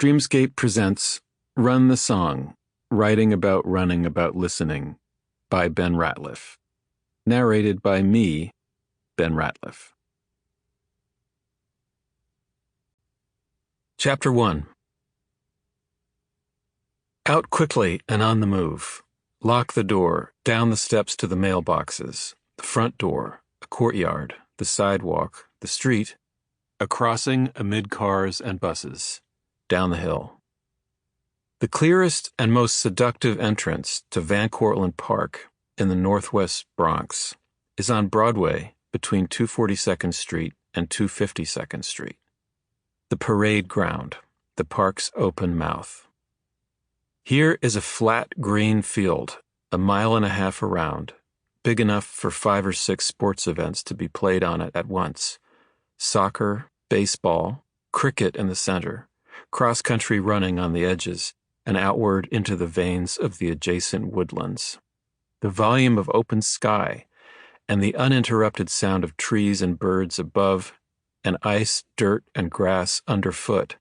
Dreamscape presents Run the Song, Writing About Running About Listening by Ben Ratliff. Narrated by me, Ben Ratliff. Chapter 1. Out quickly and on the move. Lock the door, down the steps to the mailboxes, the front door, a courtyard, the sidewalk, the street, a crossing amid cars and buses, down the hill. The clearest and most seductive entrance to Cortlandt Park in the northwest Bronx is on Broadway between 242nd Street and 252nd Street. The parade ground, the park's open mouth. Here is a flat green field, a mile and a half around, big enough for 5 or 6 sports events to be played on it at once. Soccer, baseball, cricket in the center, cross-country running on the edges, and outward into the veins of the adjacent woodlands. The volume of open sky and the uninterrupted sound of trees and birds above and ice, dirt, and grass underfoot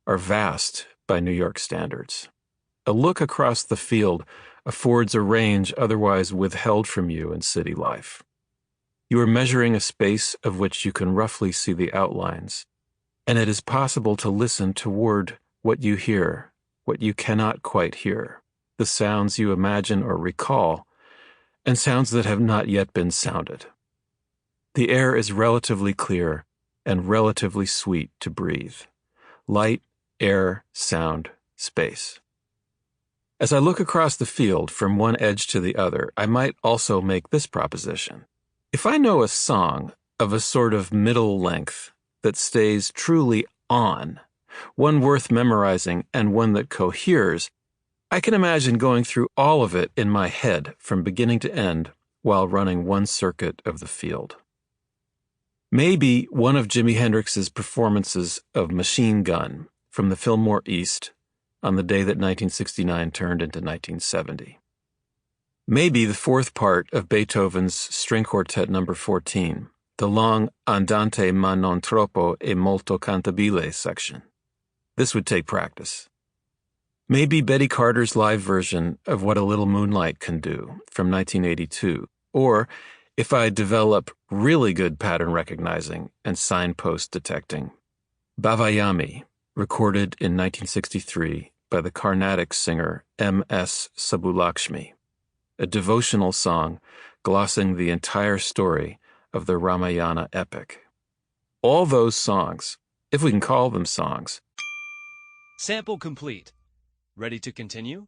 are vast by New York standards. A look across the field affords a range otherwise withheld from you in city life. You are measuring a space of which you can roughly see the outlines, and it is possible to listen toward what you hear, what you cannot quite hear, the sounds you imagine or recall, and sounds that have not yet been sounded. The air is relatively clear and relatively sweet to breathe. Light, air, sound, space. As I look across the field from one edge to the other, I might also make this proposition. If I know a song of a sort of middle length that stays truly on, one worth memorizing and one that coheres, I can imagine going through all of it in my head from beginning to end while running one circuit of the field. Maybe one of Jimi Hendrix's performances of Machine Gun from the Fillmore East on the day that 1969 turned into 1970. Maybe the fourth part of Beethoven's String Quartet No. 14, the long Andante ma non troppo e molto cantabile section. This would take practice. Maybe Betty Carter's live version of What a Little Moonlight Can Do from 1982, or if I develop really good pattern recognizing and signpost detecting, Bhavayami, recorded in 1963 by the Carnatic singer M.S. Subbulakshmi, a devotional song glossing the entire story of the Ramayana epic. All those songs, if we can call them songs. Sample complete. Ready to continue?